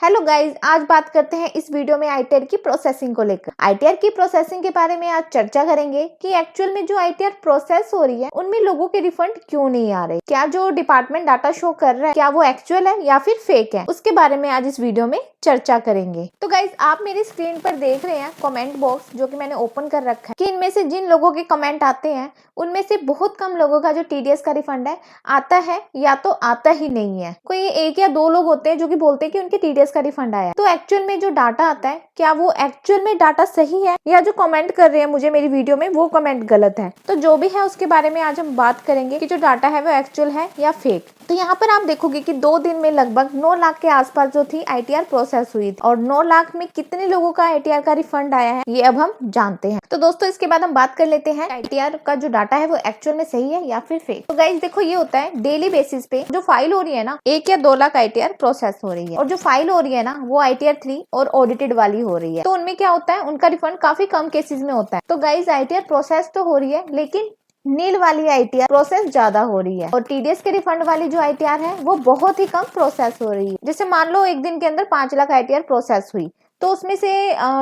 Hello guys, आज बात करते हैं इस वीडियो में आईटीआर की प्रोसेसिंग को लेकर। आईटीआर की प्रोसेसिंग के बारे में आज चर्चा करेंगे कि एक्चुअल में जो आईटीआर प्रोसेस हो रही है उनमें लोगों के रिफंड क्यों नहीं आ रहे, क्या जो डिपार्टमेंट डाटा शो कर रहा है क्या वो एक्चुअल है या फिर फेक है, उसके बारे में आज इस वीडियो में चर्चा करेंगे। तो गाइज, आप मेरी स्क्रीन पर देख रहे हैं कमेंट बॉक्स जो कि मैंने ओपन कर रखा है कि इनमें से जिन लोगों के कमेंट आते हैं उनमें से बहुत कम लोगों का जो टीडीएस का रिफंड है आता है या तो आता ही नहीं है। कोई एक या दो लोग होते हैं जो कि बोलते हैं कि उनके टीडीएस का रिफंड आया। तो एक्चुअल में जो डाटा आता है क्या वो एक्चुअल में डाटा सही है या जो कमेंट कर रहे हैं मुझे मेरी वीडियो में वो कमेंट गलत है। तो जो भी है उसके बारे में आज हम बात करेंगे कि जो डाटा है वो एक्चुअल है या फेक। तो यहाँ पर आप देखोगे कि 2 दिन में लगभग 9 लाख के आसपास जो थी आईटीआर प्रोसेस हुई थी और 9 लाख में कितने लोगों का आईटीआर का रिफंड आया है ये अब हम जानते हैं। तो दोस्तों, इसके बाद हम बात कर लेते हैं आईटीआर का जो डाटा है वो एक्चुअल में सही है या फिर फेक। तो गाइस देखो, ये होता है डेली बेसिस पे जो फाइल हो रही है ना 1 या 2 लाख आईटीआर प्रोसेस हो रही है और जो फाइल हो रही है ना वो आईटीआर 3 और ऑडिटेड वाली हो रही है। तो उनमें क्या होता है, उनका रिफंड काफी कम केसेस में होता है। तो गाइस, आईटीआर प्रोसेस तो हो रही है लेकिन नील वाली आईटीआर प्रोसेस ज्यादा हो रही है और टीडीएस के रिफंड वाली जो आईटीआर है वो बहुत ही कम प्रोसेस हो रही है। जैसे मान लो एक दिन के अंदर 5 लाख आईटीआर प्रोसेस हुई तो उसमें से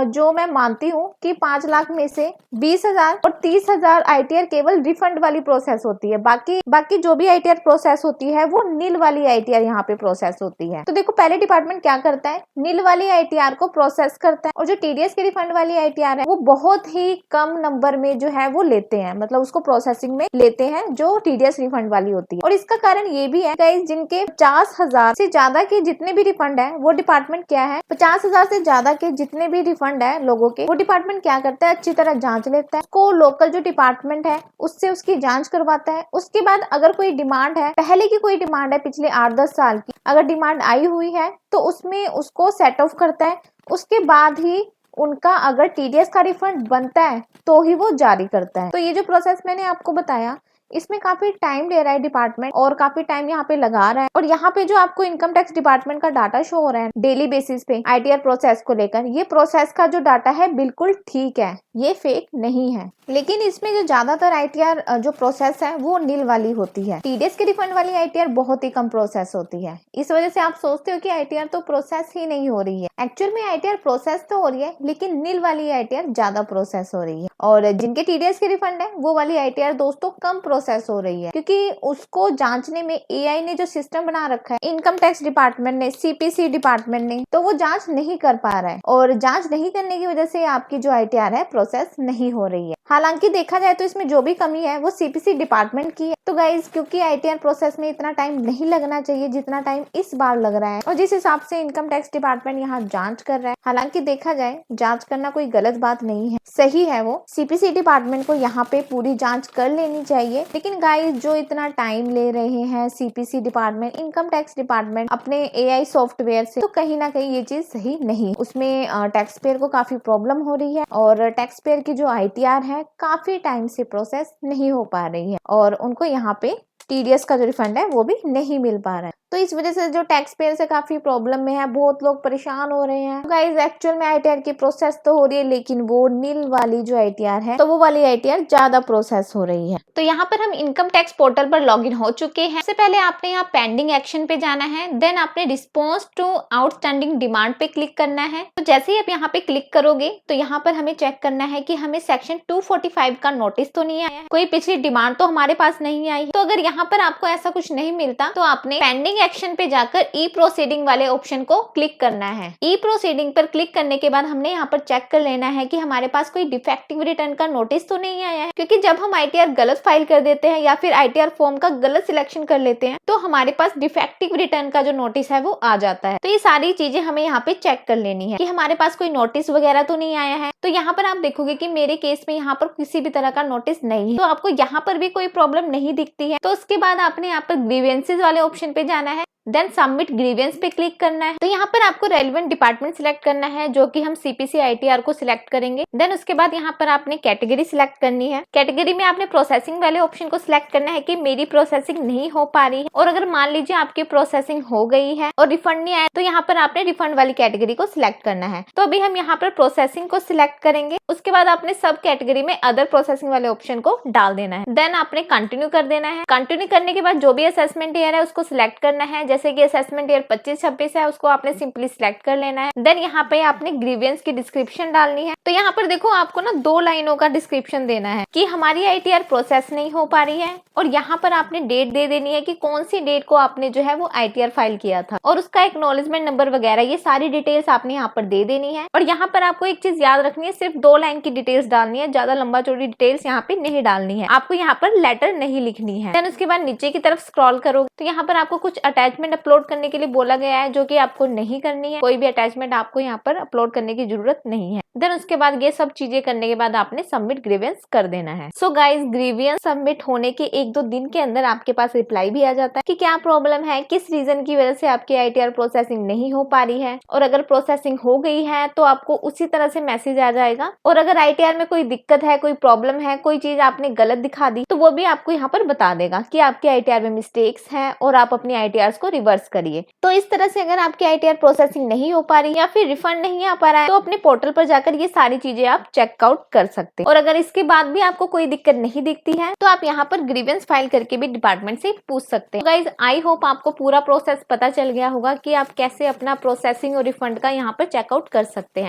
जो मैं मानती हूँ कि 5 लाख में से 20,000 और 30,000 आईटीआर केवल रिफंड वाली प्रोसेस होती है। बाकी जो भी आईटीआर प्रोसेस होती है वो नील वाली आईटीआर यहाँ पे प्रोसेस होती है। तो देखो, पहले डिपार्टमेंट क्या करता है, नील वाली आईटीआर को प्रोसेस करता है और जो टीडीएस के रिफंड वाली आईटीआर है वो बहुत ही कम नंबर में जो है वो लेते हैं, मतलब उसको प्रोसेसिंग में लेते हैं जो टीडीएस रिफंड वाली होती है। और इसका कारण ये भी है गाइस, जिनके 50,000 से ज्यादा के जितने भी रिफंड है वो डिपार्टमेंट क्या है, 50,000 से ज्यादा के जितने भी रिफंड है लोगों के वो डिपार्टमेंट क्या करता है, अच्छी तरह जांच लेता है, उसको लोकल जो डिपार्टमेंट है उससे उसकी जांच करवाता है। उसके बाद अगर कोई डिमांड है, पहले की कोई डिमांड है पिछले 8-10 साल की, अगर डिमांड आई हुई है तो उसमें उसको सेट ऑफ करता है। उसके बाद ही उनका अगर टीडीएस का रिफंड बनता है तो ही वो जारी करता है। तो ये जो प्रोसेस मैंने आपको बताया इसमें काफी टाइम ले रहा है डिपार्टमेंट और काफी टाइम यहाँ पे लगा रहा है। और यहाँ पे जो आपको इनकम टैक्स डिपार्टमेंट का डाटा शो हो रहा है डेली बेसिस पे आईटीआर प्रोसेस को लेकर, ये प्रोसेस का जो डाटा है बिल्कुल ठीक है, ये फेक नहीं है। लेकिन इसमें जो ज्यादातर आईटीआर जो प्रोसेस है वो नील वाली होती है। टीडीएस के रिफंड वाली आईटीआर बहुत ही कम प्रोसेस होती है। इस वजह से आप सोचते हो कि आईटीआर तो प्रोसेस ही नहीं हो रही है। एक्चुअल में आईटीआर प्रोसेस तो हो रही है लेकिन नील वाली आईटीआर ज्यादा प्रोसेस हो रही है और जिनके टीडीएस के रिफंड है वो वाली आईटीआर दोस्तों कम प्रोसेस हो रही है, क्योंकि उसको जांचने में एआई ने जो सिस्टम बना रखा है, इनकम टैक्स डिपार्टमेंट ने, सीपीसी डिपार्टमेंट ने, तो वो जांच नहीं कर पा रहा है और जांच नहीं करने की वजह से आपकी जो आईटीआर है प्रोसेस नहीं हो रही है। हालांकि देखा जाए तो इसमें जो भी कमी है वो सीपीसी डिपार्टमेंट की है। तो गाइज, क्योंकि आईटीआर प्रोसेस में इतना टाइम नहीं लगना चाहिए जितना टाइम इस बार लग रहा है और जिस हिसाब से इनकम टैक्स डिपार्टमेंट यहाँ जांच कर रहा है, हालांकि देखा जाए जांच करना कोई गलत बात नहीं है, सही है वो। सीपीसी डिपार्टमेंट को यहाँ पे पूरी जांच कर लेनी चाहिए। लेकिन गाइज, जो इतना टाइम ले रहे हैं CPC department, income tax department अपने एआई सॉफ्टवेयर से, तो कहीं ना कहीं ये चीज सही नहीं। उसमें टैक्स पेयर को काफी प्रॉब्लम हो रही है और टैक्स पेयर की जो आईटीआर है काफी टाइम से प्रोसेस नहीं हो पा रही है और उनको यहाँ पे टीडीएस का जो रिफंड है वो भी नहीं मिल पा रहा है। तो इस वजह से जो टैक्स पेयर से काफी प्रॉब्लम में है, बहुत लोग परेशान हो रहे हैं। गाइस, एक्चुअल में आईटीआर की प्रोसेस तो हो रही है लेकिन वो नील वाली जो आईटीआर है तो वो वाली आईटीआर ज्यादा प्रोसेस हो रही है। तो यहाँ पर हम इनकम टैक्स पोर्टल पर लॉगिन हो चुके हैं। सबसे पहले आपने यहाँ पेंडिंग एक्शन पे जाना है, देन आपने रिस्पॉन्स टू आउटस्टैंडिंग डिमांड पे क्लिक करना है। तो जैसे ही आप यहाँ पे क्लिक करोगे तो यहाँ पर हमें चेक करना है कि हमें सेक्शन 245 का नोटिस तो नहीं आया है, कोई पिछली डिमांड तो हमारे पास नहीं आई। तो अगर यहाँ पर आपको ऐसा कुछ नहीं मिलता तो आपने पेंडिंग एक्शन पे जाकर ई प्रोसीडिंग वाले ऑप्शन को क्लिक करना है। ई प्रोसीडिंग पर क्लिक करने के बाद हमने यहाँ पर चेक कर लेना है कि हमारे पास कोई डिफेक्टिव रिटर्न का नोटिस तो नहीं आया है, क्योंकि जब हम आईटीआर गलत फाइल कर देते हैं या फिर आईटीआर फॉर्म का गलत सिलेक्शन कर लेते हैं तो हमारे पास डिफेक्टिव रिटर्न का जो नोटिस है वो आ जाता है। तो ये सारी चीजें हमें यहाँ पे चेक कर लेनी है कि हमारे पास कोई नोटिस वगैरह तो नहीं आया है। तो यहाँ पर आप देखोगे कि मेरे केस में यहाँ पर किसी भी तरह का नोटिस नहीं है, तो आपको यहाँ पर भी कोई प्रॉब्लम नहीं दिखती है। तो उसके बाद आपने यहाँ पर ग्रीवेंसेस वाले ऑप्शन पे जाना है, देन सबमिट ग्रीवेंस पे क्लिक करना है। तो यहाँ पर आपको रेलेवेंट डिपार्टमेंट सिलेक्ट करना है जो कि हम सीपीसी आईटीआर को सिलेक्ट करेंगे। देन उसके बाद यहाँ पर आपने कैटेगरी सिलेक्ट करनी है। कैटेगरी में आपने प्रोसेसिंग वाले ऑप्शन को सिलेक्ट करना है कि मेरी प्रोसेसिंग नहीं हो पा रही है, और अगर मान लीजिए आपकी प्रोसेसिंग हो गई है और रिफंड नहीं आया तो यहाँ पर आपने रिफंड वाली कैटेगरी को सिलेक्ट करना है। तो अभी हम यहाँ पर प्रोसेसिंग को सिलेक्ट सिलेक्ट करेंगे। उसके बाद आपने सब कैटेगरी में अदर प्रोसेसिंग वाले ऑप्शन को डाल देना है। देन आपने कंटिन्यू कर देना है। कंटिन्यू करने के बाद जो भी असेसमेंट ईयर है उसको सिलेक्ट करना है। जैसे कि असेसमेंट ईयर 25-26 है, उसको आपने सिंपली सिलेक्ट कर लेना है। देन यहाँ पे आपने ग्रीवियंस की डिस्क्रिप्शन डालनी है। तो यहाँ पर देखो आपको ना 2 लाइनों का डिस्क्रिप्शन देना है कि हमारी ITR प्रोसेस नहीं हो पा रही है, और यहाँ पर आपने डेट दे देनी है कि कौन सी डेट को आपने जो है वो ITR फाइल किया था, और उसका एक्नॉलेजमेंट नंबर वगैरह ये सारी डिटेल्स आपने यहाँ पर दे देनी है। और यहाँ पर आपको एक चीज याद रखनी है, सिर्फ 2 लाइन की डिटेल्स डालनी है, ज्यादा लंबा चौड़ी डिटेल्स यहाँ पे नहीं डालनी है। आपको यहाँ पर लेटर नहीं लिखनी है। देन उसके बाद नीचे की तरफ स्क्रॉल करोगे तो यहाँ पर आपको कुछ अटैचमेंट अपलोड करने के लिए बोला गया है, जो कि आपको नहीं करनी है। कोई भी अटैचमेंट आपको यहाँ पर अपलोड करने की जरूरत नहीं है। देन उसके बाद ये सब चीजें करने के बाद आपने सबमिट ग्रीवियंस कर देना है। सो गाइस, ग्रीवियंस सबमिट होने के 1-2 दिन के अंदर आपके पास रिप्लाई भी आ जाता है कि क्या प्रॉब्लम है, किस रीजन की वजह से आपकी ITR प्रोसेसिंग नहीं हो पा रही है। और अगर प्रोसेसिंग हो गई है तो आपको उसी तरह से मैसेज आ जाएगा। और अगर ITR में कोई दिक्कत है, कोई प्रॉब्लम है, कोई चीज आपने गलत दिखा दी, तो वो भी आपको यहाँ पर बता देगा कि आपकी ITR में मिस्टेक्स हैं और आप अपनी ITRs को रिवर्स करिए। तो इस तरह से अगर आपकी ITR प्रोसेसिंग नहीं हो पा रही या फिर रिफंड नहीं आ पा रहा है, तो अपने पोर्टल पर जाकर ये सारी चीजें आप चेकआउट कर सकते हैं। और अगर इसके बाद भी आपको कोई दिक्कत नहीं दिखती है तो आप यहाँ पर ग्रीवेंस फाइल करके भी डिपार्टमेंट से पूछ सकते हैं। गाइज, आई होप आपको पूरा प्रोसेस पता चल गया होगा कि आप कैसे अपना प्रोसेसिंग और रिफंड का यहाँ पर चेकआउट कर सकते हैं।